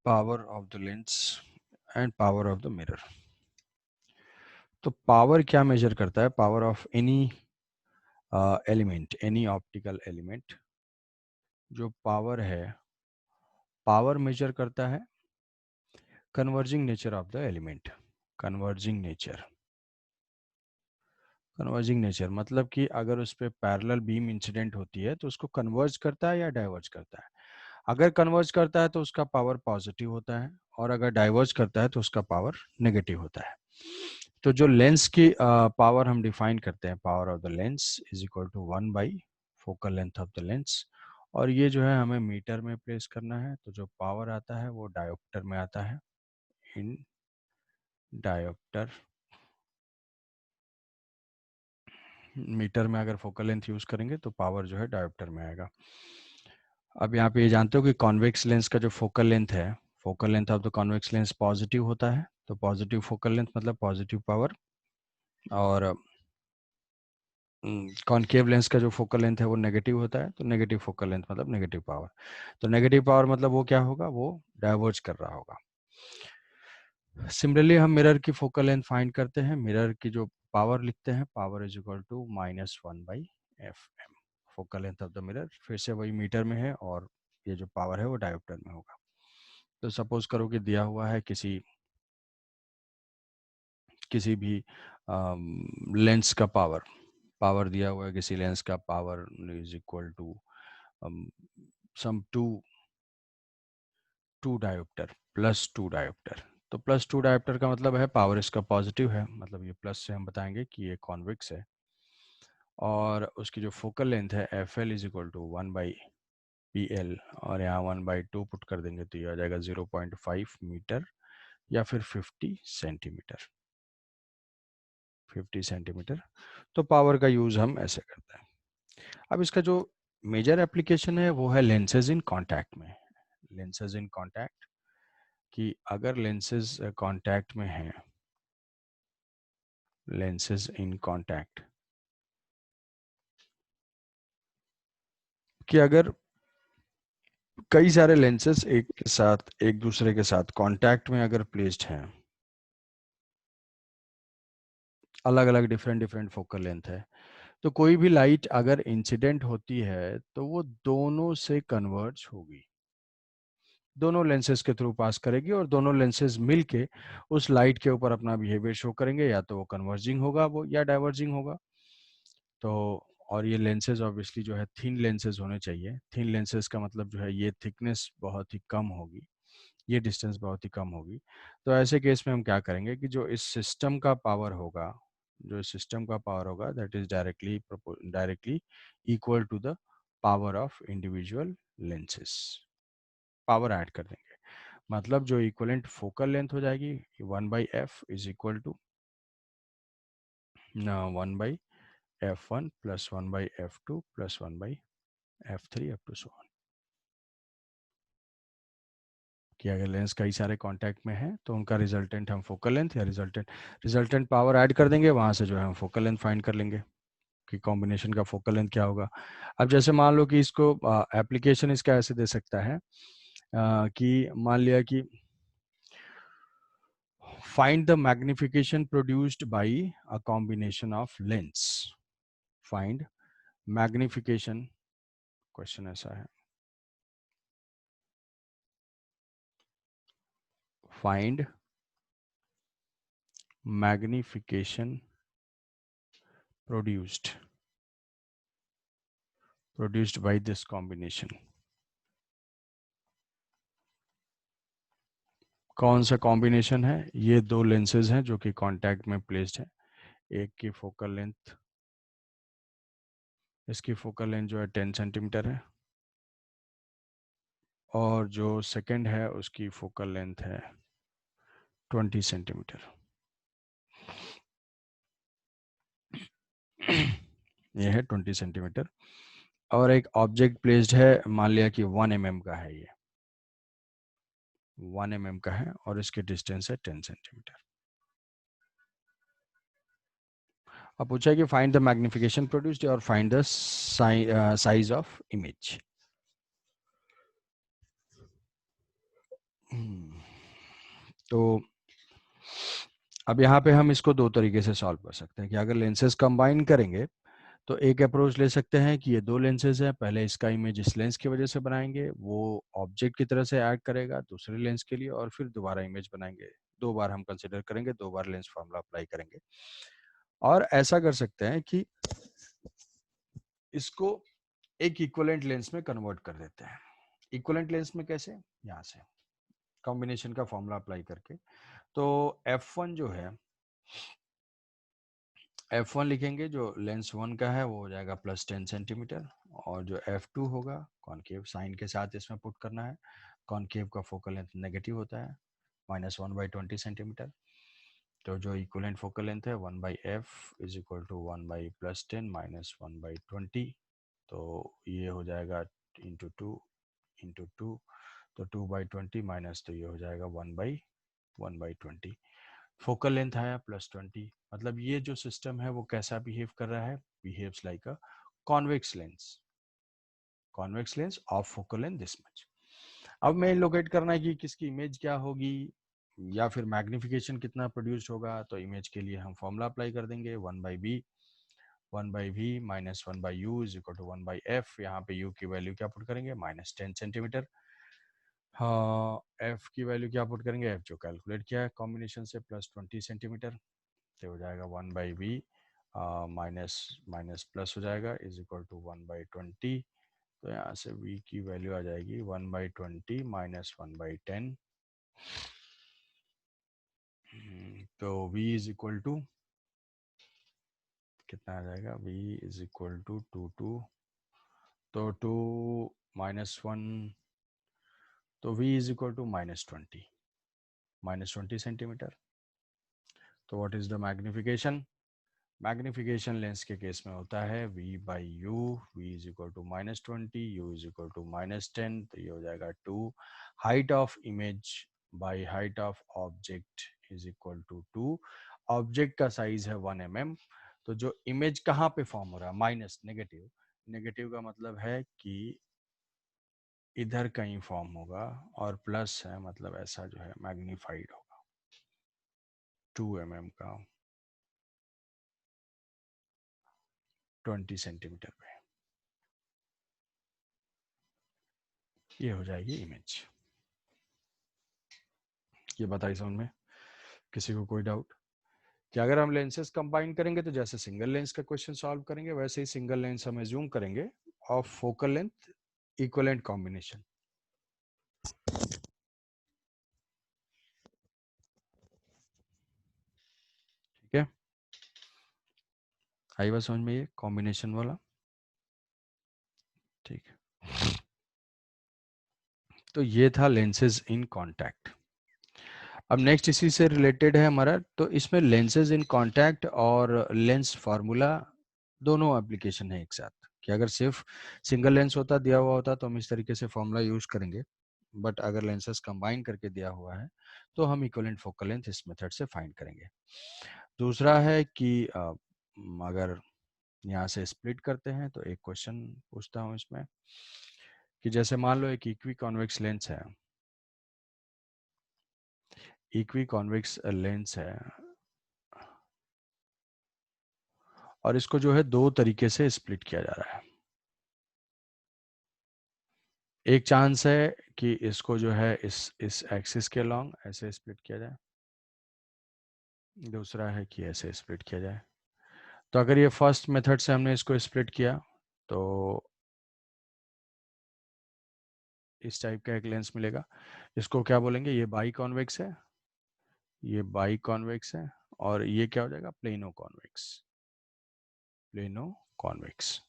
Power of the lens and power of the mirror. तो power क्या major करता है? Power of any element, any optical element, जो power है, power major करता है converging nature of the element. Converging nature, converging nature मतलब कि अगर उस पर पैरेलल बीम इंसिडेंट होती है तो उसको कन्वर्ज करता है या डाइवर्ज करता है। अगर कन्वर्ज करता है तो उसका पावर पॉजिटिव होता है, और अगर डाइवर्ज करता है तो उसका पावर नेगेटिव होता है। तो जो लेंस की पावर हम डिफाइन करते हैं, power of the lens is equal to 1 by focal length of the lens, और ये जो है हमें मीटर में प्लेस करना है। तो जो पावर आता है वो डायोप्टर में आता है, इन डायोप्टर। मीटर में अगर फोकल लेंथ यूज करेंगे तो पावर जो है डायोप्टर में आएगा। अब यहाँ पे ये जानते हो कि कॉन्वेक्स लेंस का जो फोकल लेंथ है, focal length of the convex lens positive होता है। तो पॉजिटिव फोकल लेंथ मतलब पॉजिटिव पावर, और कॉनकेव लेंस का जो फोकल लेंथ है वो नेगेटिव होता है। तो नेगेटिव फोकल लेंथ मतलब नेगेटिव पावर। तो नेगेटिव पावर मतलब वो क्या होगा? वो डाइवर्ज कर रहा होगा। सिमिलरली हम मिरर की फोकल लेंथ फाइंड करते हैं। मिरर की जो पावर लिखते हैं, power is equal to -1/fm। Focal length of the mirror फिर से वही मीटर में है, और ये जो पावर है वो डायोप्टर में होगा। तो सपोज करो कि दिया हुआ है किसी भी लेंस का पावर दिया हुआ है, किसी लेंस का power is equal to some two dioptre, +2 dioptre. तो +2 डायोप्टर का मतलब है पावर इसका पॉजिटिव है, मतलब ये प्लस से हम बताएंगे कि ये कॉन्वेक्स है। और उसकी जो फोकल लेंथ है FL is equal to 1/PL, और यहाँ 1/2 पुट कर देंगे तो ये आ जाएगा 0.5 मीटर या फिर 50 सेंटीमीटर। 50 सेंटीमीटर। तो पावर का यूज हम ऐसे करते हैं। अब इसका जो मेजर एप्लीकेशन है वो है लेंसेज इन कांटेक्ट में। लेंसेज इन कांटेक्ट, कि अगर लेंसेज कांटेक्ट में हैं, लेंसेज इन कांटेक्ट, कि अगर कई सारे लेंसेज एक के साथ, एक दूसरे के साथ कांटेक्ट में अगर प्लेस्ड हैं, अलग अलग डिफरेंट डिफरेंट फोकल लेंथ है, तो कोई भी लाइट अगर इंसिडेंट होती है तो वो दोनों से कन्वर्ज होगी, दोनों लेंसेज के थ्रू पास करेगी, और दोनों लेंसेज मिलके उस लाइट के ऊपर अपना बिहेवियर शो करेंगे। या तो वो कन्वर्जिंग होगा वो, या डाइवर्जिंग होगा। तो और ये लेंसेज ऑब्वियसली जो है थिन लेंसेज होने चाहिए। थिन लेंसेज का मतलब जो है ये थिकनेस बहुत ही कम होगी, ये डिस्टेंस बहुत ही कम होगी। तो ऐसे केस में हम क्या करेंगे कि जो इस सिस्टम का पावर होगा, जो इस सिस्टम का पावर होगा, that is directly equal to the power of individual lenses. Power add कर देंगे, मतलब जो इक्वलेंट फोकल लेंथ हो जाएगी 1/f is equal to 1/f1 plus 1/f2 plus 1/f3 up to so on. कि अगर लेंस कई सारे कांटेक्ट में है तो उनका रिजल्टेंट हम फोकल लेंथ या रिजल्टेंट पावर ऐड कर देंगे, वहां से जो है हम फोकल लेंथ फाइंड कर लेंगे कि कॉम्बिनेशन का फोकल लेंथ क्या होगा। अब जैसे मान लो कि इसको एप्लीकेशन इसका ऐसे दे सकता है कि मान लिया कि find the magnification produced by a combination of lens। find magnification, question ऐसा है, find magnification produced by this combination। कौन सा कॉम्बिनेशन है? ये दो लेंसेज हैं जो कि कांटेक्ट में प्लेस्ड है। एक की फोकल लेंथ, इसकी फोकल लेंथ जो है 10 सेंटीमीटर है, और जो सेकंड है उसकी फोकल लेंथ है 20 सेंटीमीटर। ये है 20 सेंटीमीटर, और एक ऑब्जेक्ट प्लेस्ड है, मान लिया कि 1 mm का है, ये 1 mm का है, और इसकी डिस्टेंस है 10 सेंटीमीटर। अब पूछा है कि फाइंड द मैग्निफिकेशन प्रोड्यूस्ड और find the size of image. तो अब यहाँ पे हम इसको दो तरीके से सॉल्व कर सकते हैं कि अगर लेंसेज कंबाइन करेंगे तो एक अप्रोच ले सकते हैं कि ये दो लेंसेज हैं, पहले इसका इमेज इस लेंस की वजह से बनाएंगे, वो ऑब्जेक्ट की तरह से ऐड करेगा दूसरे लेंस के लिए, और फिर दोबारा इमेज बनाएंगे। दो बार हम कंसिडर करेंगे, दो बार लेंस फार्मूला अप्लाई करेंगे। और ऐसा कर सकते हैं कि इसको एक इक्विवेलेंट लेंस में कन्वर्ट कर देते हैं। इक्विवेलेंट लेंस में कैसे? यहाँ से कॉम्बिनेशन का फॉर्मूला अप्लाई करके। तो F1 जो है, F1 लिखेंगे, जो लेंस 1 का है वो हो जाएगा +10 सेंटीमीटर, और जो F2 होगा कॉनकेव साइन के साथ इसमें पुट करना है। कॉनकेव का फोकल लेंथ नेगेटिव होता है, -1/20 सेंटीमीटर। तो जो इक्विवेलेंट फोकल लेंथ है 1/f इज इक्वल टू 1/+10 -1/20। तो ये हो जाएगा इंटू टू, तो 2/20 माइनस, तो ये हो जाएगा 1/20। फोकल लेंथ आया +20, मतलब ये जो सिस्टम है वो कैसा बिहेव कर रहा है? Behaves like a convex lens, convex lens of focal length this much. अब मैं लोकेट करना है कि किसकी इमेज क्या होगी या फिर मैग्निफिकेशन कितना प्रोड्यूस होगा। तो इमेज के लिए हम फॉर्मूला अप्लाई कर देंगे, 1/v minus 1/u is equal to 1/f। यहाँ पे u की वैल्यू क्या पुट करेंगे? -10 सेंटीमीटर। हाँ, f की वैल्यू क्या पुट करेंगे? f जो कैलकुलेट किया है कॉम्बिनेशन से, +20 सेंटीमीटर। तो हो जाएगा 1/v माइनस माइनस प्लस हो जाएगा इज इक्वल टू 1/20। तो यहाँ से v की वैल्यू आ जाएगी 1/20 माइनस 1/10। तो v इज इक्वल टू कितना आ जाएगा? v इज इक्वल टू 2 तो 2 -1, तो v is equal to -20 centimetre. तो what is the magnification? Magnification lens के केस में होता है v/u, v is equal to -20, u is equal to -10। तो ये हो जाएगा 2 height of image by height of object is equal to 2। Object का साइज है 1 mm। तो जो इमेज कहाँ पे फॉर्म हो रहा है? Minus, negative. नेगेटिव का मतलब है कि इधर कहीं फॉर्म होगा, और प्लस है मतलब ऐसा जो है मैग्नीफाइड होगा 2 mm का 20 सेंटीमीटर पे। ये हो जाएगी इमेज। ये बताइए समझ में? किसी को कोई डाउट? कि अगर हम लेंसेज कंबाइन करेंगे तो जैसे सिंगल लेंस का क्वेश्चन सॉल्व करेंगे वैसे ही सिंगल लेंस हम एज्यूम करेंगे of focal length equivalent combination. ठीक है, आई बात समझ में? ये कॉम्बिनेशन वाला ठीक है। तो ये था लेंसेज इन कांटेक्ट। अब नेक्स्ट इसी से रिलेटेड है हमारा, तो इसमें लेंसेज इन कांटेक्ट और लेंस फार्मूला दोनों एप्लीकेशन है एक साथ। कि अगर सिर्फ सिंगल लेंस होता, दिया हुआ होता, तो हम इस तरीके से फॉर्मूला यूज करेंगे, बट अगर लेंसेज कंबाइन करके दिया हुआ है तो हम इक्विवेलेंट फोकल लेंथ इस मेथड से फाइंड करेंगे। दूसरा है कि अगर यहाँ से स्प्लिट करते हैं तो एक क्वेश्चन पूछता हूँ इसमें कि जैसे मान लो एक इक्वी कॉन्वेक्स लेंस है, इक्वी कॉन्वेक्स लेंस है, और इसको जो है दो तरीके से स्प्लिट किया जा रहा है। एक चांस है कि इसको जो है इस एक्सिस के लॉन्ग ऐसे स्प्लिट किया जाए, दूसरा है कि ऐसे स्प्लिट किया जाए। तो अगर ये फर्स्ट मेथड से हमने इसको स्प्लिट किया तो इस टाइप का एक लेंस मिलेगा। इसको क्या बोलेंगे? ये बाई कॉन्वेक्स है, ये बाई कॉन्वेक्स है, और ये क्या हो जाएगा? Plano convex, plano convex.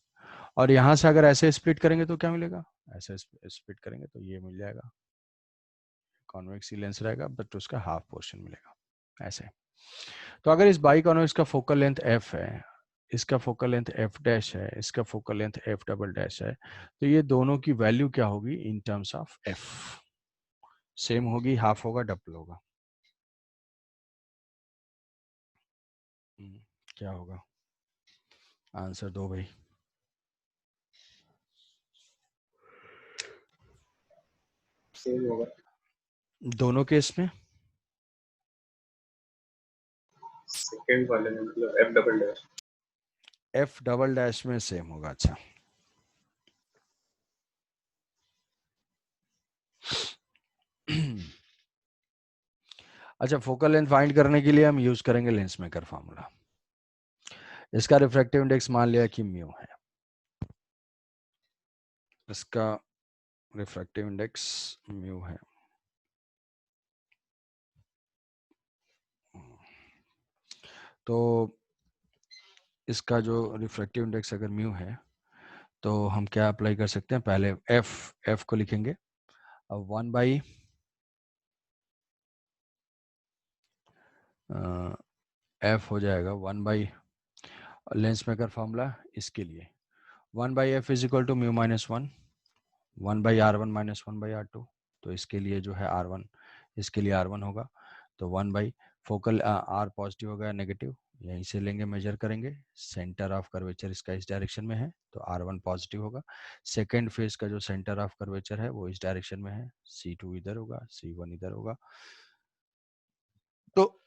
और यहाँ से अगर ऐसे स्प्लिट करेंगे तो क्या मिलेगा? ऐसे स्प्लिट करेंगे तो ये मिल जाएगा, कॉन्वेक्स ही लेंस रहेगा बट उसका हाफ पोर्शन मिलेगा ऐसे। तो अगर इस बाई कॉन्वेक्स का फोकल लेंथ f है, इसका फोकल लेंथ f डैश है, इसका focal length f double dash है, तो ये दोनों की वैल्यू क्या होगी in terms of f? Same होगी, हाफ होगा, डबल होगा? क्या होगा? आंसर दो भाई। सेम होगा दोनों केस में सेकंड वाले में मतलब F double dash. F double dash में सेम होगा। अच्छा अच्छा, फोकल लेंथ फाइंड करने के लिए हम यूज करेंगे लेंस मेकर फार्मूला। इसका रिफ्रैक्टिव इंडेक्स मान लिया कि म्यू है। इसका रिफ्रैक्टिव इंडेक्स म्यू है। तो इसका जो रिफ्रैक्टिव इंडेक्स अगर म्यू है तो हम क्या अप्लाई कर सकते हैं, पहले एफ को लिखेंगे। अब 1/, एफ हो जाएगा 1/, लेंस मेकर फॉर्मूला इसके लिए 1/f is equal to mu minus 1, 1/r1 minus 1/r2। तो इसके लिए जो है R1, इसके लिए R1 होगा। तो 1/, फोकल R पॉजिटिव होगा नेगेटिव, यहीं से लेंगे मेजर करेंगे। सेंटर ऑफ कर्वेचर इसका इस डायरेक्शन में है तो R1 पॉजिटिव होगा। सेकेंड फेज का जो सेंटर ऑफ कर्वेचर है वो इस डायरेक्शन में है, C2 इधर होगा, C1 इधर होगा। तो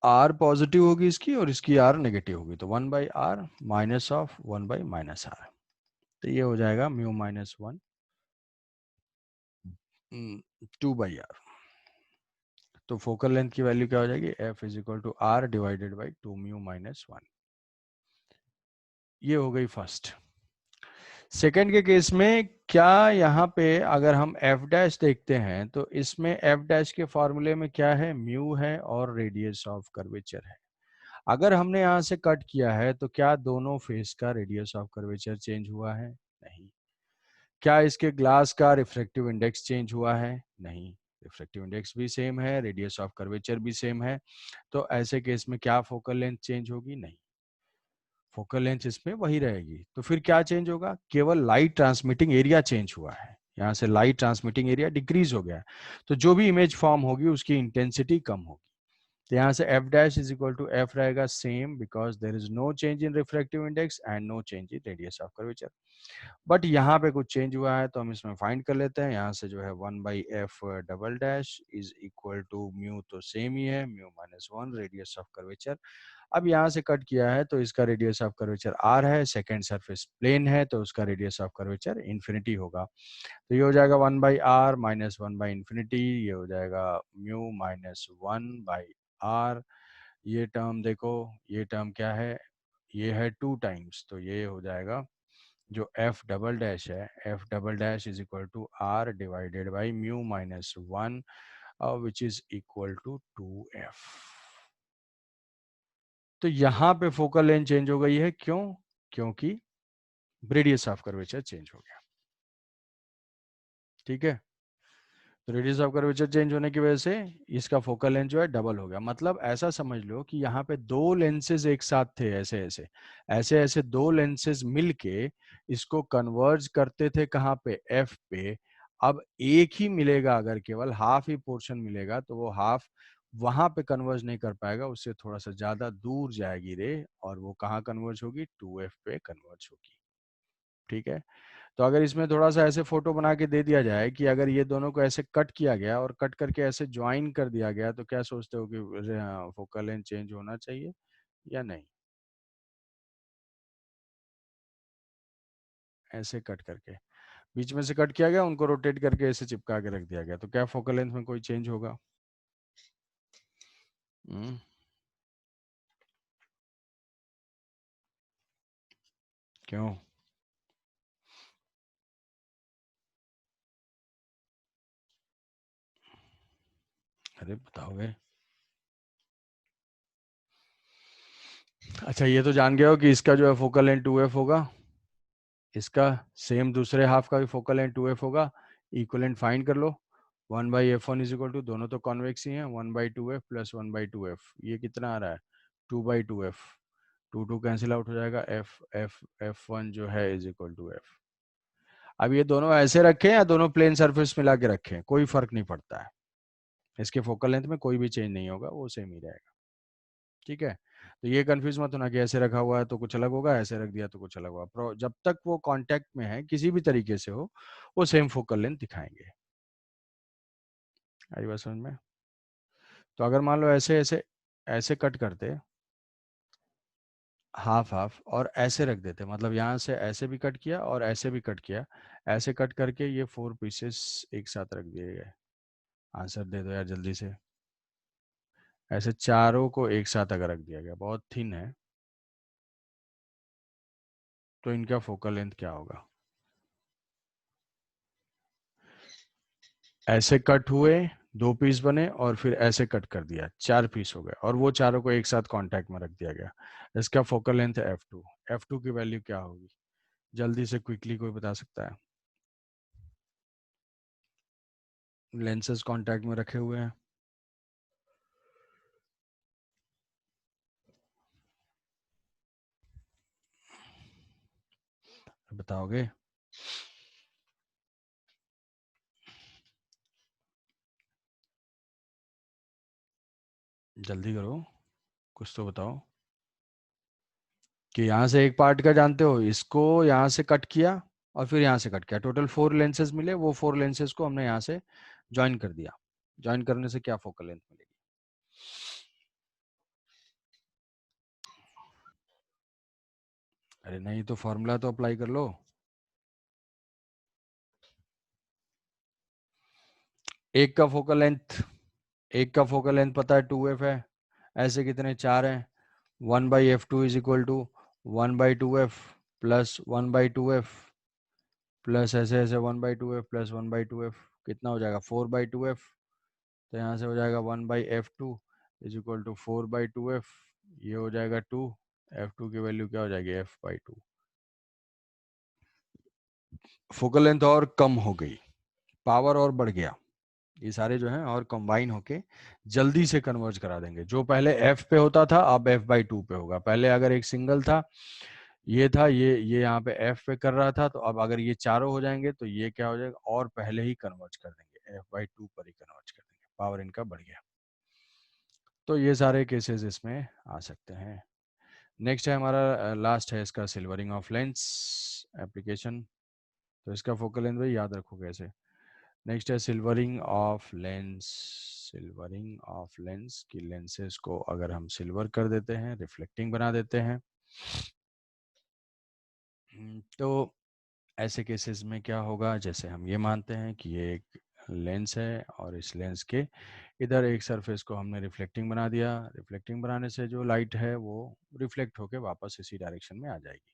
R पॉजिटिव होगी इसकी और इसकी R नेगेटिव होगी, तो 1/r माइनस ऑफ 1/-r। तो ये हो जाएगा म्यू माइनस 1 2/r। तो फोकल लेंथ की वैल्यू क्या हो जाएगी, F is equal to R divided by 2 mu minus 1। ये हो गई फर्स्ट। सेकेंड के केस में क्या, यहाँ पे अगर हम एफ डैश देखते हैं तो इसमें एफ डैश के फॉर्मूले में क्या है, म्यू है और रेडियस ऑफ कर्वेचर है। अगर हमने यहाँ से कट किया है तो क्या दोनों फेस का रेडियस ऑफ कर्वेचर चेंज हुआ है, नहीं। क्या इसके ग्लास का रिफ्रैक्टिव इंडेक्स चेंज हुआ है, नहीं। रिफ्रैक्टिव इंडेक्स भी सेम है, रेडियस ऑफ कर्वेचर भी सेम है। तो ऐसे केस में क्या फोकल लेंथ चेंज होगी, नहीं। फोकल लेंथ इसमें वही रहेगी। तो फिर क्या चेंज होगा, केवल लाइट ट्रांसमिटिंग एरिया चेंज हुआ है। यहाँ से लाइट ट्रांसमिटिंग एरिया डिक्रीज हो गया है, तो जो भी इमेज फॉर्म होगी उसकी इंटेंसिटी कम होगी। तो यहाँ से F dash is equal to F रहेगा same, because there is no change in refractive index and no change in radius of curvature. But यहाँ पे कुछ चेंज हुआ है तो हम इसमें फाइंड कर लेते हैं। यहाँ से जो है 1/f double dash is equal to mu, तो सेम ही है, mu minus 1 radius of curvature. अब यहाँ से कट किया है तो इसका रेडियस ऑफ कर्वेचर r है, सेकेंड सरफेस प्लेन है तो उसका रेडियस ऑफ कर्वेचर इन्फिनिटी होगा। तो ये हो जाएगा 1/r माइनस 1/इंफिनिटी, ये हो जाएगा म्यू माइनस 1/r। ये टर्म देखो, ये टर्म क्या है, ये है 2 टाइम्स, तो ये हो जाएगा जो एफ डबल डैश है, F double dash is equal to R divided by mu minus 1 which is equal to 2f। तो यहाँ पे फोकल लेंथ चेंज हो गई है, क्यों, क्योंकि रेडियस ऑफ कर्वेचर चेंज हो गया। ठीक है, तो रेडियस ऑफ कर्वेचर चेंज होने की वजह से इसका फोकल लेंथ जो है डबल हो गया। मतलब ऐसा समझ लो कि यहाँ पे दो लेंसेज एक साथ थे, ऐसे ऐसे ऐसे ऐसे दो लेंसेज मिलके इसको कन्वर्ज करते थे कहाँ पे, एफ पे। अब एक ही मिलेगा, अगर केवल हाफ ही पोर्शन मिलेगा तो वो हाफ वहां पे कन्वर्ज नहीं कर पाएगा, उससे थोड़ा सा ज्यादा दूर जाएगी रे, और वो कहाँ कन्वर्ज होगी, 2f पे कन्वर्ज होगी। ठीक है, तो अगर इसमें थोड़ा सा ऐसे फोटो बना के दे दिया जाए कि अगर ये दोनों को ऐसे कट किया गया और कट करके ऐसे ज्वाइन कर दिया गया, तो क्या सोचते हो कि फोकल लेंथ चेंज होना चाहिए या नहीं। ऐसे कट करके बीच में से कट किया गया, उनको रोटेट करके ऐसे चिपका के रख दिया गया, तो क्या फोकल लेंथ में कोई चेंज होगा। हम्म, क्यों, अरे बताओगे। अच्छा, ये तो जान गया हो कि इसका जो है फोकल लेंथ 2f होगा, इसका सेम दूसरे हाफ का भी फोकल लेंथ 2f होगा। इक्वलेंट फाइंड कर लो, 1/f1 इज इक्वल टू, दोनों तो कॉन्वेक्स ही हैं, 1/2f प्लस 1/2f, ये कितना आ रहा है, 2/2f। 2 कैंसिल आउट हो जाएगा, f1 जो है इज इक्वल टू f। अब ये दोनों ऐसे रखें या दोनों प्लेन सरफेस मिला के रखें, कोई फर्क नहीं पड़ता है, इसके फोकल लेंथ में कोई भी चेंज नहीं होगा, वो सेम ही रहेगा। ठीक है, तो ये कंफ्यूज मत होना कि ऐसे रखा हुआ है तो कुछ अलग होगा, ऐसे रख दिया तो कुछ अलग होगा। जब तक वो कांटेक्ट में है किसी भी तरीके से हो, वो सेम फोकल लेंथ दिखाएंगे। आई बात समझ में। तो अगर मान लो ऐसे ऐसे ऐसे कट करते हाफ हाफ और ऐसे रख देते, मतलब यहाँ से ऐसे भी कट किया और ऐसे भी कट किया, ऐसे कट करके ये 4 पीसेस एक साथ रख दिए गए। आंसर दे दो यार जल्दी से। ऐसे चारों को एक साथ अगर रख दिया गया, बहुत थिन है, तो इनका फोकल लेंथ क्या होगा? ऐसे कट हुए, 2 पीस बने और फिर ऐसे कट कर दिया, 4 पीस हो गए और वो चारों को एक साथ कांटेक्ट में रख दिया गया। इसका फोकल लेंथ है F2। F2 की वैल्यू क्या होगी? जल्दी से क्विकली कोई बता सकता है? लेंसेज कांटेक्ट में रखे हुए हैं, बताओगे? जल्दी करो, कुछ तो बताओ। कि यहाँ से एक पार्ट का जानते हो, इसको यहाँ से कट किया और फिर यहाँ से कट किया, टोटल 4 लेंसेज मिले, वो 4 लेंसेज को हमने यहाँ से ज्वाइन कर दिया। ज्वाइन करने से क्या फोकल लेंथ मिलेगी? अरे नहीं तो फॉर्मूला तो अप्लाई कर लो। एक का फोकल लेंथ, एक का फोकल लेंथ पता है 2f है, ऐसे कितने 4 हैं, 1/f2 is equal to 1/2f plus 1/2f plus ऐसे ऐसे 1/2f प्लस 1/2f, कितना हो जाएगा 4/2f। तो यहाँ से हो जाएगा 1/f2 is equal to 4/2f, ये हो जाएगा 2, f2 की वैल्यू क्या हो जाएगी f/2। फोकल लेंथ और कम हो गई, पावर और बढ़ गया, ये सारे जो हैं और कंबाइन होके जल्दी से कन्वर्ज करा देंगे। जो पहले f पे होता था अब f/2 पे होगा। पहले अगर एक सिंगल था, ये था, ये यहाँ पे f पे कर रहा था, तो अब अगर ये चारों हो जाएंगे तो ये क्या हो जाएगा, और पहले ही कन्वर्ज कर देंगे, f/2 पर ही कन्वर्ज कर देंगे, पावर इनका बढ़ गया। तो ये सारे केसेस इसमें आ सकते हैं। नेक्स्ट है हमारा लास्ट है इसका, सिल्वरिंग ऑफ लेंस एप्लीकेशन। तो इसका फोकल लेंथ भाई याद रखो कैसे। नेक्स्ट है silvering of lens. Silvering of lens की लेंसेज को अगर हम सिल्वर कर देते हैं, रिफ्लेक्टिंग बना देते हैं, तो ऐसे केसेस में क्या होगा, जैसे हम ये मानते हैं कि ये एक लेंस है और इस लेंस के इधर एक सरफेस को हमने रिफ्लेक्टिंग बना दिया। रिफ्लेक्टिंग बनाने से जो लाइट है वो रिफ्लेक्ट होके वापस इसी डायरेक्शन में आ जाएगी।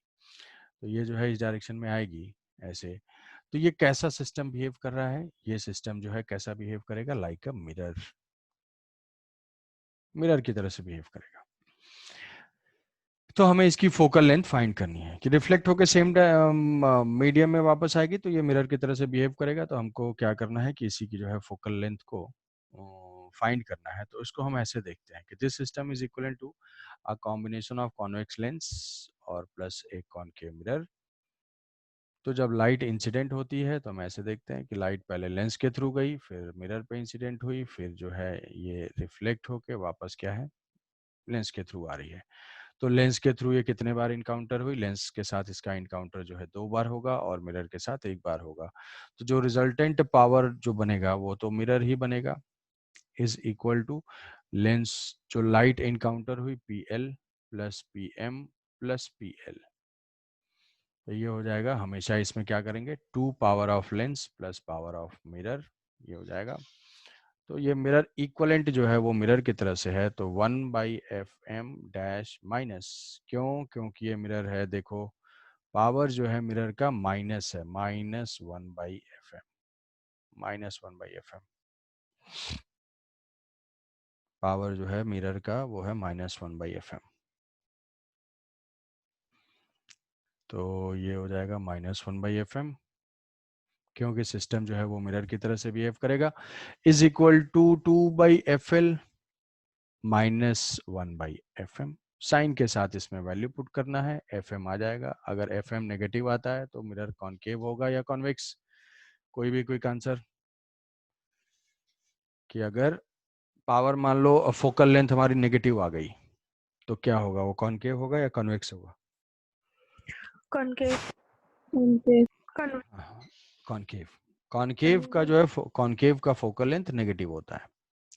तो ये जो है इस डायरेक्शन में आएगी ऐसे। तो ये कैसा सिस्टम बिहेव कर रहा है? ये सिस्टम जो है कैसा बिहेव करेगा, लाइक अ मिरर, मिरर की तरह से बिहेव करेगा। तो हमें इसकी फोकल लेंथ फाइंड करनी है कि रिफ्लेक्ट होकर सेम मीडियम में वापस आएगी, तो ये मिरर की तरह से बिहेव करेगा। तो हमको क्या करना है कि इसी की जो है फोकल लेंथ को फाइंड करना है। तो इसको हम ऐसे देखते हैं कि this system is equal to a combination of convex lens और प्लस एक कॉनकेव मिरर। तो जब लाइट इंसिडेंट होती है तो हम ऐसे देखते हैं कि लाइट पहले लेंस के थ्रू गई, फिर मिरर पे इंसिडेंट हुई, फिर जो है ये रिफ्लेक्ट होके वापस क्या है, लेंस के थ्रू आ रही है। तो लेंस के थ्रू ये कितने बार इनकाउंटर हुई, लेंस के साथ इसका इनकाउंटर जो है 2 बार होगा और मिरर के साथ 1 बार होगा। तो जो रिजल्टेंट पावर जो बनेगा वो तो मिरर ही बनेगा, इज इक्वल टू लेंस जो लाइट इनकाउंटर हुई PL plus PM plus PL। तो ये हो जाएगा, हमेशा इसमें क्या करेंगे, 2 power of lens plus power of mirror, ये हो जाएगा। तो ये मिरर इक्वलेंट जो है वो मिरर की तरफ से है, तो 1/FM डैश माइनस, क्यों, क्योंकि ये मिरर है, देखो पावर जो है मिरर का माइनस है, -1/FM, -1/FM पावर जो है मिरर का वो है -1/FM। तो ये हो जाएगा -1/FM, क्योंकि सिस्टम जो है वो मिरर की तरह से बिहेव करेगा, is equal to 2/FL -1/FM। Sign के साथ इसमें वैल्यू पुट करना है, FM आ जाएगा। अगर FM नेगेटिव आता है तो मिरर कॉनकेव होगा या कॉन्वेक्स? कोई भी क्विक आंसर कि अगर पावर मान लो फोकल लेंथ हमारी नेगेटिव आ गई तो क्या होगा, वो कॉनकेव होगा या कॉन्वेक्स होगा? कॉनकेव। कॉनकेव। कॉनकेव। कॉनकेव का जो है, कॉनकेव का फोकल लेंथ नेगेटिव होता है।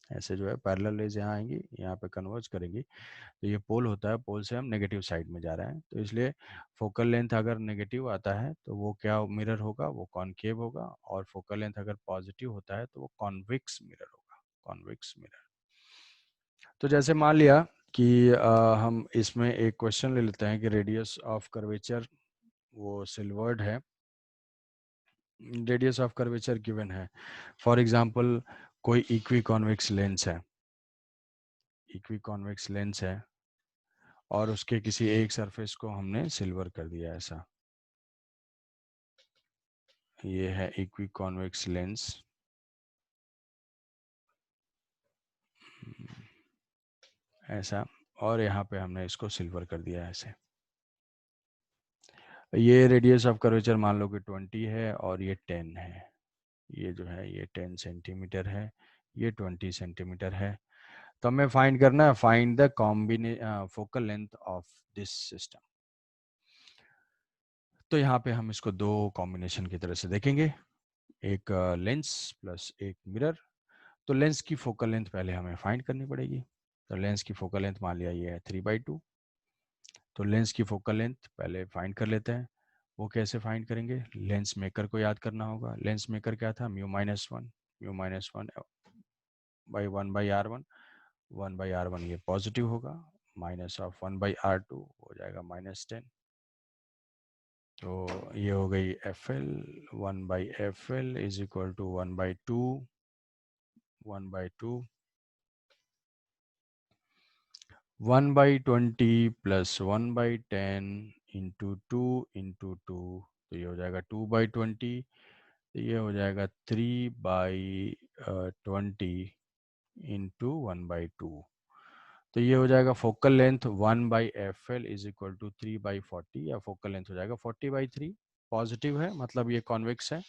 ऐसे जो है पैरेलल रेज यहाँ आएंगी, यहाँ पे कन्वर्ज करेंगी, तो ये पोल होता है, पोल से हम नेगेटिव साइड में जा रहे हैं, तो इसलिए फोकल लेंथ अगर नेगेटिव आता है तो वो क्या मिरर होगा, वो कॉनकेव होगा, और फोकल लेंथ अगर पॉजिटिव होता है तो वो कॉन्वेक्स मिरर होगा, कॉन्वेक्स मिरर। तो जैसे मान लिया कि हम इसमें एक क्वेश्चन ले लेते हैं कि रेडियस ऑफ कर्वेचर वो सिल्वर्ड है, रेडियस ऑफ कर्वेचर गिवन है, फॉर एग्जांपल कोई इक्वी कॉन्वेक्स लेंस है, इक्वी कॉन्वेक्स लेंस है और उसके किसी एक सरफेस को हमने सिल्वर कर दिया, ऐसा ये है इक्वी कॉन्वेक्स लेंस, ऐसा, और यहाँ पे हमने इसको सिल्वर कर दिया ऐसे। ये रेडियस ऑफ कर्वेचर मान लो कि 20 है और ये 10 है, ये जो है ये 10 सेंटीमीटर है, ये 20 सेंटीमीटर है। तो हमें फाइंड करना है, find the focal length of this system. तो यहाँ पे हम इसको दो कॉम्बिनेशन की तरह से देखेंगे, एक लेंस प्लस एक मिरर। तो लेंस की फोकल लेंथ पहले हमें फाइंड करनी पड़ेगी, तो लेंस की फोकल लेंथ मान लिया ये है 3/2। तो लेंस की फोकल लेंथ पहले फाइंड कर लेते हैं, वो कैसे फाइंड करेंगे, लेंस मेकर को याद करना होगा। लेंस मेकर क्या था, μ-1, μ-1 बाई 1/r1, 1/r1 ये पॉजिटिव होगा, माइनस ऑफ 1/r2 हो जाएगा -10। तो ये हो गई FL, 1/FL is equal to 1/2, 1/2 1/20 plus 1/10 into 2 into 2, तो ये हो जाएगा 2/20, तो ये हो जाएगा 3/20 इंटू 1/2, तो ये हो जाएगा focal length 1/FL is equal to 3/40, या फोकल लेंथ हो जाएगा 40/3, पॉजिटिव है मतलब ये कॉन्वेक्स है।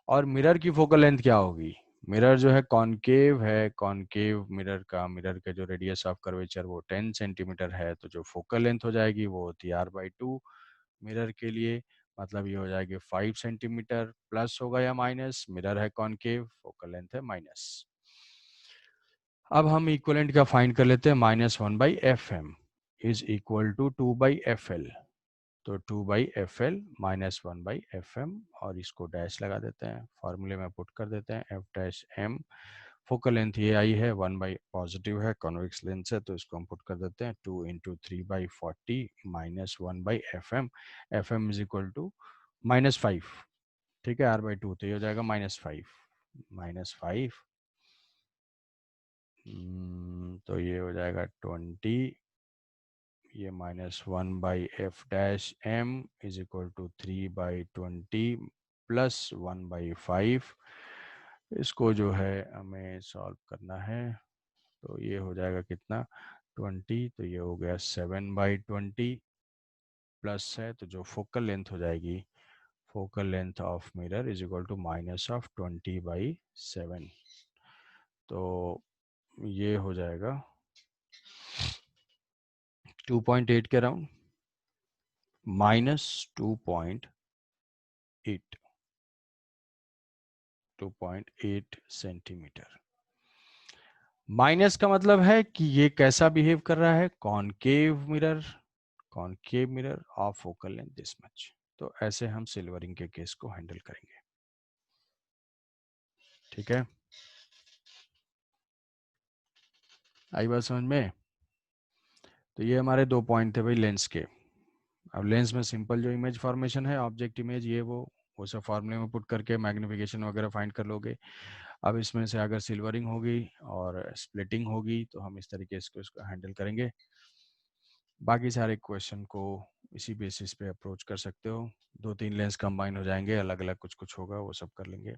और मिरर की फोकल लेंथ क्या होगी, मिरर जो है कॉनकेव है, कॉनकेव मिरर का जो रेडियस ऑफ कर्वेचर वो 10 सेंटीमीटर है, तो जो फोकल लेंथ हो जाएगी वो होती है r/2 मिरर के लिए, मतलब ये हो जाएगी 5 सेंटीमीटर, प्लस होगा या माइनस, मिरर है कॉनकेव, फोकल लेंथ है माइनस। अब हम इक्वलेंट का फाइंड कर लेते हैं, -1/FM is equal to 2/FL, तो 2/FL -1/FM, और इसको डैश लगा देते हैं, फॉर्मूले में पुट कर देते हैं F'(m), फोकल लेंथ ये आई है 1 पॉजिटिव है, कॉन्वेक्स लेंस है, तो इसको हम पुट कर देते हैं 2 into 3/40 -1/FM, FM is equal to -5, ठीक है, r/2, तो ये हो जाएगा -5, तो ये हो जाएगा 20, ये -1/F'(m) is equal to 3/20 plus 1/5, इसको जो है हमें सॉल्व करना है, तो ये हो जाएगा कितना 20, तो ये हो गया 7/20 प्लस है, तो जो फोकल लेंथ हो जाएगी, focal length of mirror is equal to -20/7, तो ये हो जाएगा 2.8 के अराउंड, -2.8 सेंटीमीटर। माइनस का मतलब है कि ये कैसा बिहेव कर रहा है, concave mirror of focal length this much. तो ऐसे हम सिल्वरिंग के केस को हैंडल करेंगे, ठीक है, आई बात समझ में। तो ये हमारे 2 पॉइंट थे भाई लेंस के। अब लेंस में सिंपल जो इमेज फॉर्मेशन है, ऑब्जेक्ट इमेज, ये वो सब फार्मूले में पुट करके मैग्निफिकेशन वगैरह फाइंड कर लोगे। अब इसमें से अगर सिल्वरिंग होगी और स्प्लिटिंग होगी तो हम इस तरीके से इसको हैंडल करेंगे। बाकी सारे क्वेश्चन को इसी बेसिस पे अप्रोच कर सकते हो, 2-3 लेंस कंबाइन हो जाएंगे, अलग अलग कुछ कुछ होगा, वो सब कर लेंगे।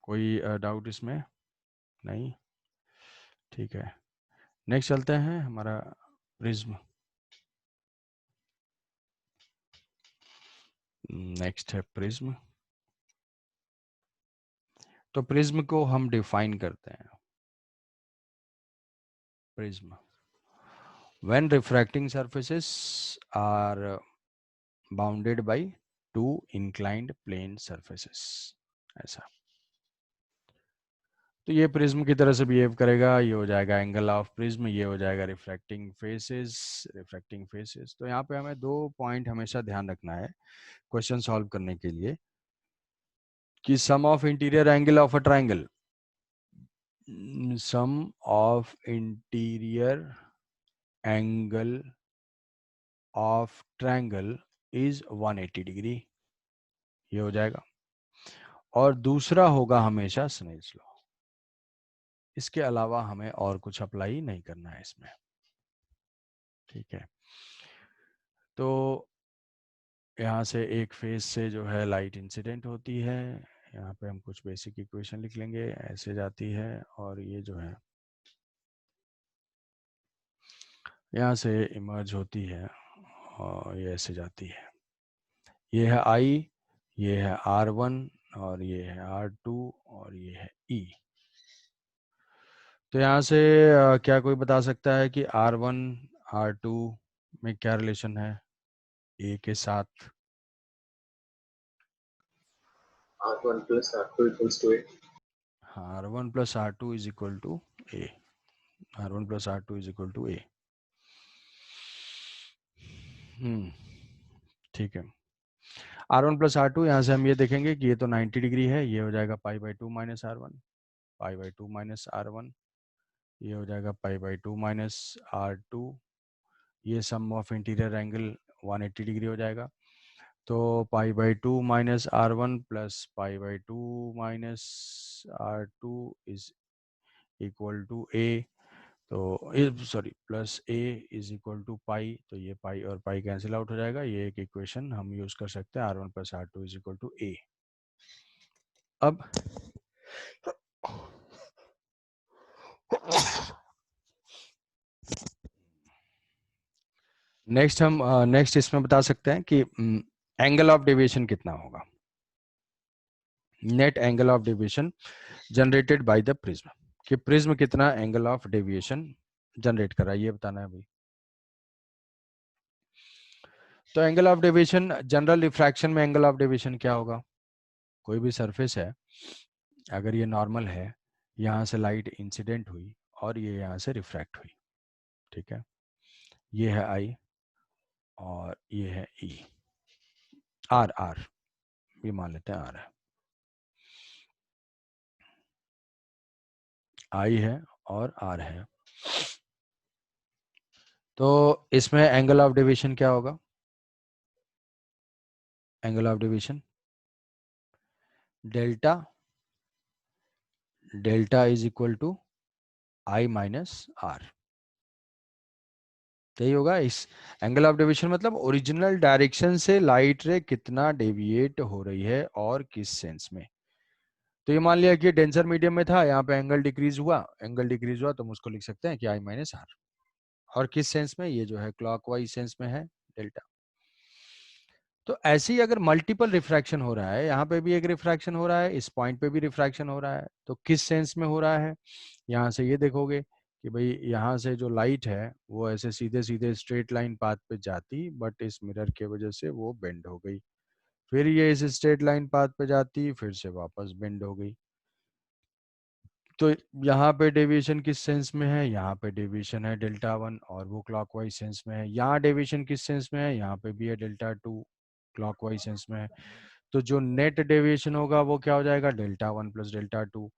कोई डाउट इसमें नहीं, ठीक है, नेक्स्ट चलते हैं, हमारा प्रिज्म, नेक्स्ट है प्रिज्म। तो प्रिज्म को हम डिफाइन करते हैं, prism, when refracting surfaces are bounded by two inclined plane surfaces, ऐसा। तो ये प्रिज्म की तरह से बिहेव करेगा, ये हो जाएगा एंगल ऑफ प्रिज्म, ये हो जाएगा रिफ्रैक्टिंग फेसेस। तो यहाँ पे हमें 2 पॉइंट हमेशा ध्यान रखना है क्वेश्चन सॉल्व करने के लिए, कि sum of interior angle of a triangle, sum of interior angle of triangle is 180 degree, ये हो जाएगा। और दूसरा होगा हमेशा स्नेल्स लॉ। इसके अलावा हमें और कुछ अप्लाई नहीं करना है इसमें, ठीक है। तो यहाँ से एक फेस से जो है लाइट इंसिडेंट होती है, यहाँ पे हम कुछ बेसिक इक्वेशन लिख लेंगे, ऐसे जाती है, और ये जो है यहाँ से इमर्ज होती है और ये ऐसे जाती है। ये है I, ये है R1, और ये है R2, और ये है E। तो यहाँ से क्या कोई बता सकता है कि R1 R2 में क्या रिलेशन है A के साथ? R1 plus R2 equals to A. हाँ, R1 plus R2 is equal to A। R1 plus R2 is equal to A। ठीक है। R1 plus R2, यहाँ से हम ये देखेंगे कि ये तो 90 डिग्री है, ये हो जाएगा पाई by 2 minus R1, pi by 2 minus R1, ये हो जाएगा पाई बाई 2 माइनस R2, ये sum of interior angle 180 degree हो जाएगा। तो pi by 2 minus R1 plus pi by 2 minus R2 is equal to A। तो sorry, plus A is equal to pi, तो ये पाई और पाई कैंसिल आउट हो जाएगा। ये एक इक्वेशन हम यूज कर सकते हैं, R1 plus R2 is equal to A। अब नेक्स्ट इसमें बता सकते हैं कि एंगल ऑफ डेविएशन कितना होगा, net angle of deviation generated by the prism, कि प्रिज्म कितना एंगल ऑफ डेविएशन जनरेट कर रहा है, ये बताना है भाई। तो angle of deviation, general refraction में एंगल ऑफ डेविएशन क्या होगा? कोई भी सरफेस है, अगर ये नॉर्मल है, यहाँ से लाइट इंसिडेंट हुई और ये यहाँ से रिफ्रैक्ट हुई, ठीक है, ये है I और ये है E, R ये मान लेते हैं R है, I है और R है। तो इसमें एंगल ऑफ डेविएशन क्या होगा? Angle of deviation delta is equal to I minus R, यही होगा। इस एंगल ऑफ डेविएशन मतलब ओरिजिनल डायरेक्शन से लाइट रे कितना डेविएट हो रही है और किस सेंस में। तो ये मान लिया कि डेंसर मीडियम में था, यहाँ पे एंगल डिक्रीज हुआ, तो हम उसको लिख सकते हैं कि I माइनस R, और किस सेंस में, ये जो है क्लॉकवाइज सेंस में है डेल्टा। तो ऐसे ही अगर मल्टीपल रिफ्रैक्शन हो रहा है, यहाँ पे भी एक रिफ्रैक्शन हो रहा है, इस पॉइंट पे भी रिफ्रैक्शन हो रहा है, तो किस सेंस में हो रहा है? यहाँ से ये देखोगे कि भाई यहाँ से जो लाइट है वो ऐसे सीधे सीधे स्ट्रेट लाइन पाथ पे जाती, बट इस मिरर के वजह से वो बेंड हो गई, फिर ये इस स्ट्रेट लाइन पाथ पे जाती, फिर से वापस बेंड हो गई। तो यहाँ पे डेविएशन किस सेंस में है? यहाँ पे डेविएशन है डेल्टा 1, और वो क्लॉकवाइज सेंस में है। यहाँ डेविएशन किस सेंस में है? यहाँ पे भी है डेल्टा 2, क्लॉकवाइज सेंस में है। तो जो नेट डेविएशन होगा वो क्या हो जाएगा? Delta 1 plus delta 2।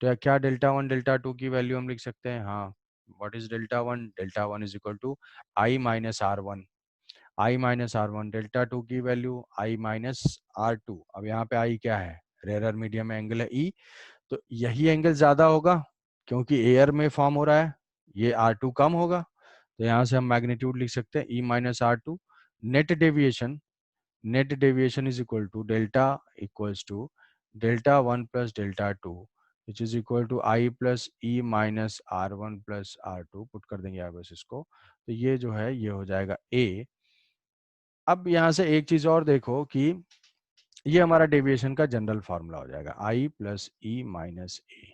तो क्या डेल्टा 1 डेल्टा 2 की वैल्यू हम लिख सकते हैं? हाँ, what is delta 1? Delta 1 is equal to I minus R1, I minus R1, delta 2 की वैल्यू I माइनस R2। अब यहाँ पे I क्या है? रेयर मीडियम एंगल है E, तो यही एंगल ज्यादा होगा क्योंकि एयर में फॉर्म हो रहा है, ये R2 कम होगा, तो यहाँ से हम मैग्नीट्यूड लिख सकते हैं E minus R2। Net deviation is equal to delta equals to delta 1 plus delta 2 which is equal to I plus E minus R1 plus R2, put कर देंगे आप बस इसको, तो ये जो है ये हो जाएगा A। अब यहाँ से एक चीज और देखो कि ये हमारा डेविएशन का जनरल फॉर्मूला हो जाएगा I plus E minus A।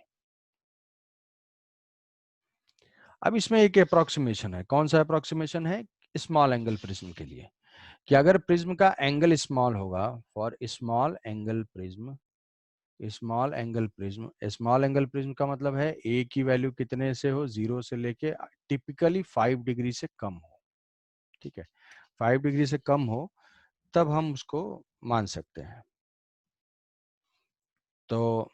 अब इसमें एक अप्रोक्सीमेशन है, कौन सा अप्रोक्सीमेशन है? स्मॉल एंगल प्रिज्म के लिए, कि अगर प्रिज्म का एंगल स्मॉल होगा, for small angle prism small angle prism, small angle prism का मतलब है ए की वैल्यू कितने से हो, 0 से लेके टिपिकली 5 डिग्री से कम हो, ठीक है, 5 डिग्री से कम हो तब हम उसको मान सकते हैं। तो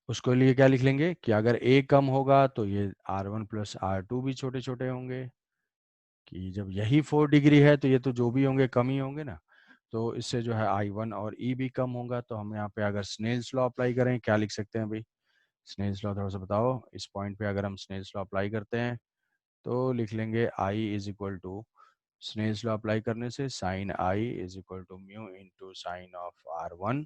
उसको लिए क्या लिख लेंगे कि अगर ए कम होगा तो ये R1 प्लस R2 भी छोटे छोटे होंगे, कि जब यही 4 डिग्री है तो ये तो जो भी होंगे कम ही होंगे ना, तो इससे जो है I1 और E भी कम होगा। तो हम यहाँ पे अगर स्नेल्स लॉ अप्लाई करें, क्या लिख सकते हैं भाई, स्नेल्स लॉ थोड़ा सा बताओ। इस पॉइंट पे अगर हम स्नेल्स लॉ अप्लाई करते हैं तो लिख लेंगे I is equal to, Snell's law apply करने से sine I is equal to mu into sine of R1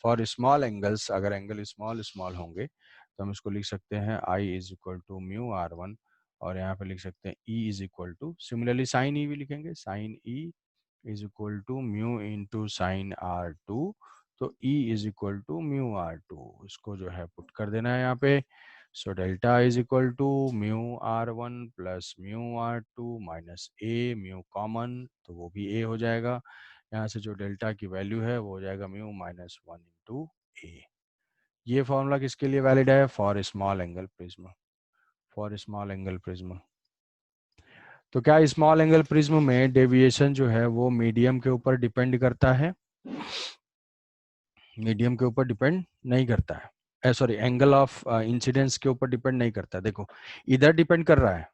for small angles. अगर एंगल स्मॉल स्मॉल होंगे तो हम इसको लिख सकते हैं I is equal to mu R1, और यहाँ पे लिख सकते हैं E is equal to, similarly sine E भी लिखेंगे, sine E is equal to mu into sine R2, तो E is equal to mu R2, इसको जो है पुट कर देना है यहाँ पे। So delta is equal to mu R1 plus mu R2 minus A, mu common तो वो भी ए हो जाएगा, यहाँ से जो डेल्टा की वैल्यू है वो हो जाएगा म्यू माइनस 1 इंटू ए। ये फॉर्मूला किसके लिए वैलिड है, for small angle prism, for small angle prism. तो क्या स्मॉल एंगल प्रिज्म में डेविएशन जो है वो मीडियम के ऊपर डिपेंड करता है, मीडियम के ऊपर डिपेंड नहीं करता है, सॉरी एंगल ऑफ इंसिडेंस के ऊपर डिपेंड नहीं करता है। देखो इधर डिपेंड कर रहा है,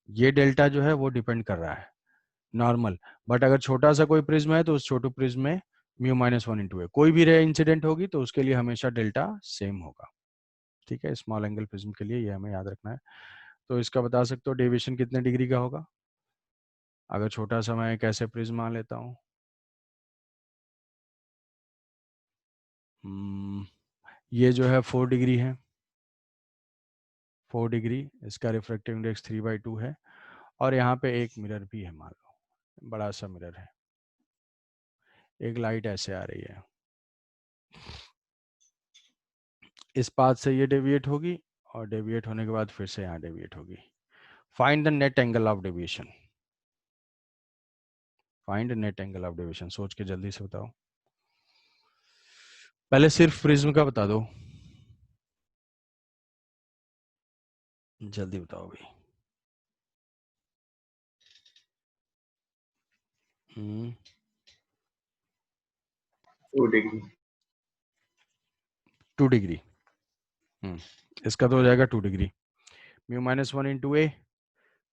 ये डेल्टा जो है वो डिपेंड कर रहा है नॉर्मल, बट अगर छोटा सा कोई प्रिज्म है तो उस छोटे प्रिज्म में म्यू माइनस 1 इंटू है, कोई भी रे इंसिडेंट होगी तो उसके लिए हमेशा डेल्टा सेम होगा, ठीक है, स्मॉल एंगल प्रिज्म के लिए ये हमें याद रखना है। तो इसका बता सकते हो डेविएशन कितने डिग्री का होगा, अगर छोटा सा मैं एक ऐसे प्रिज्म मान लेता हूँ, ये जो है 4 डिग्री है, 4 डिग्री, इसका रिफ्रैक्टिव इंडेक्स 3/2 है, और यहाँ पे एक मिरर भी है, मान लो बड़ा सा मिरर है, एक लाइट ऐसे आ रही है, इस पाथ से ये डेविएट होगी और डेविएट होने के बाद फिर से यहाँ डेविएट होगी। Find the net angle of deviation, find net angle of deviation, सोच के जल्दी से बताओ, पहले सिर्फ प्रिज्म का बता दो, जल्दी बताओ भाई। 2 degree. 2 डिग्री, इसका तो हो जाएगा 2 डिग्री, म्यू माइनस 1 इंटू ए,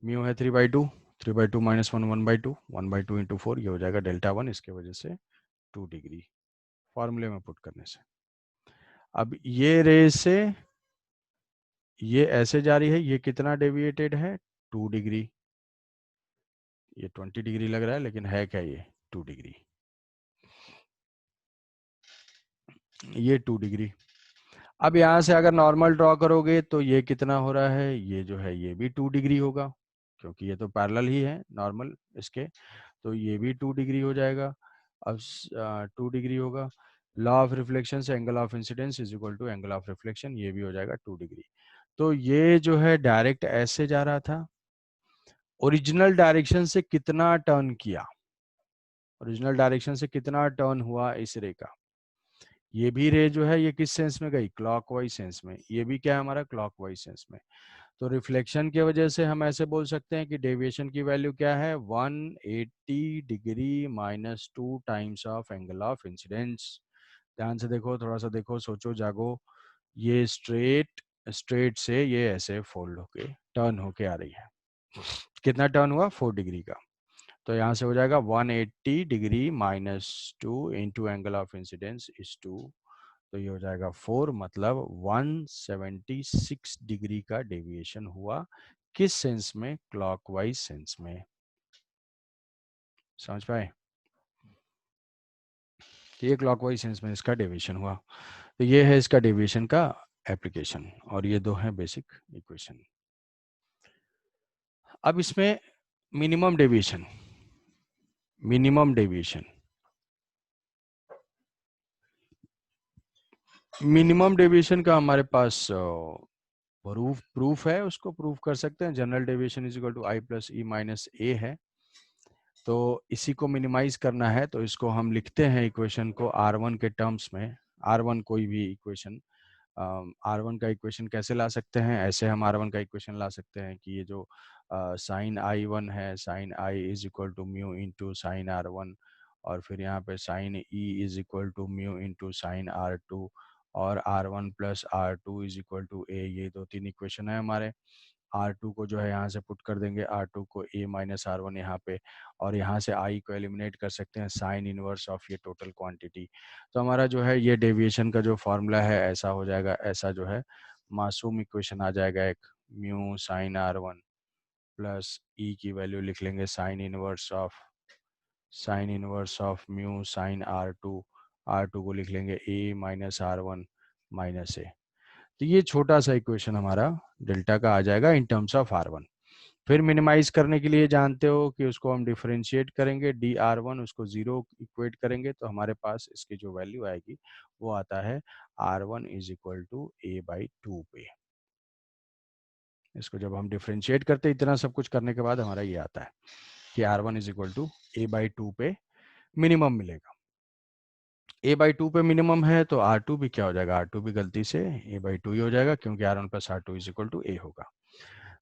म्यू है 3/2, 3/2 माइनस 1 1/2, 1/2 इंटू 4, ये हो जाएगा डेल्टा 1, इसके वजह से 2 डिग्री फॉर्मूले में पुट करने से। अब ये रे से ये ऐसे जा रही है, ये कितना डेविएटेड है, 2 डिग्री, ये 20 डिग्री लग रहा है लेकिन है क्या ये 2 डिग्री, ये 2 डिग्री। अब यहाँ से अगर नॉर्मल ड्रॉ करोगे तो ये कितना हो रहा है, ये जो है ये भी 2 डिग्री होगा, क्योंकि ये तो पैरेलल ही है नॉर्मल इसके, तो ये भी 2 डिग्री हो जाएगा। अब 2 डिग्री होगा, लॉ ऑफ रिफ्लेक्शन से angle of incidence is equal to angle of reflection, ये भी हो जाएगा 2 डिग्री। तो ये जो है डायरेक्ट ऐसे जा रहा था, ओरिजिनल डायरेक्शन से कितना टर्न किया, ओरिजिनल डायरेक्शन से कितना टर्न हुआ इस रे का, ये भी रे जो है ये किस सेंस में गई, क्लॉकवाइज सेंस में, ये भी क्या है हमारा क्लॉकवाइज सेंस में। तो रिफ्लेक्शन की वजह से हम ऐसे बोल सकते हैं कि डेविएशन की वैल्यू क्या है, 180 degree minus 2 times of angle of incidence. ध्यान से देखो, थोड़ा सा देखो, सोचो जागो, ये स्ट्रेट स्ट्रेट से ये ऐसे फोल्ड होके टर्न होके आ रही है, कितना टर्न हुआ 4 डिग्री का, तो यहाँ से हो जाएगा 180 degree minus 2 into angle of incidence is 2, तो ये हो जाएगा 4, मतलब 176 डिग्री का डेविएशन हुआ, किस सेंस में, क्लॉकवाइज सेंस में। समझ पाए, ये क्लॉकवाइज सेंस में इसका डेविएशन हुआ, तो ये है इसका डेविएशन का एप्लीकेशन, और ये दो हैं बेसिक इक्वेशन। अब इसमें minimum deviation, minimum deviation, minimum deviation का हमारे पास प्रूफ है, उसको प्रूफ कर सकते हैं, general deviation is equal to I plus E minus A है, तो इसी को मिनिमाइज करना है, तो इसको हम लिखते हैं इक्वेशन को R1 के टर्म्स में। R1 कोई भी इक्वेशन, R1 का इक्वेशन कैसे ला सकते हैं? ऐसे हम R1 का इक्वेशन ला सकते हैं कि ये जो साइन I1 है, sine I is equal to mu into sine R1, और फिर यहाँ पे sine E is equal to mu into sine R2, और R1 plus R2 is equal to A। ये 2-3 इक्वेशन है हमारे। R2 को जो है यहाँ से पुट कर देंगे, R2 को A माइनस R1 यहाँ पे, और यहाँ से I को एलिमिनेट कर सकते हैं, साइन इनवर्स ऑफ ये टोटल क्वांटिटी। तो हमारा जो है ये डेविएशन का जो फॉर्मूला है ऐसा हो जाएगा, ऐसा जो है मासूम इक्वेशन आ जाएगा एक, mu sign R1 plus E की वैल्यू लिख लेंगे sine inverse of mu sign R2 को लिख लेंगे A minus R1 minus A। तो ये छोटा सा इक्वेशन हमारा डेल्टा का आ जाएगा इन टर्म्स ऑफ R1। फिर मिनिमाइज करने के लिए जानते हो कि उसको हम डिफरेंशिएट करेंगे, dr1 उसको 0 इक्वेट करेंगे, तो हमारे पास इसकी जो वैल्यू आएगी वो आता है R1 is equal to A/2 पे। इसको जब हम डिफरेंशिएट करते हैं, इतना सब कुछ करने के बाद हमारा ये आता है कि R1 is equal to A/2 पे मिनिमम मिलेगा। A/2 पे मिनिमम है तो R2 भी क्या हो जाएगा, R2 भी गलती से A/2 ही हो जाएगा, क्योंकि R1 plus R2 is equal to A होगा।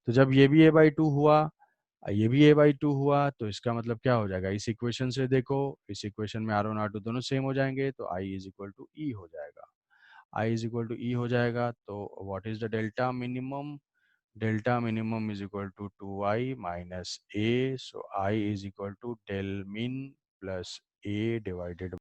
तो जब ये भी A/2 हुआ, ये भी A/2 हुआ, तो इसका मतलब क्या हो जाएगा, इस इक्वेशन से देखो, इस इक्वेशन में R1 R2 दोनों सेम हो जाएंगे, तो I is equal to E हो जाएगा। I is equal to E हो जाएगा, तो what is the delta minimum? Delta minimum is equal to 2I minus A, so I is equal to del min plus A divided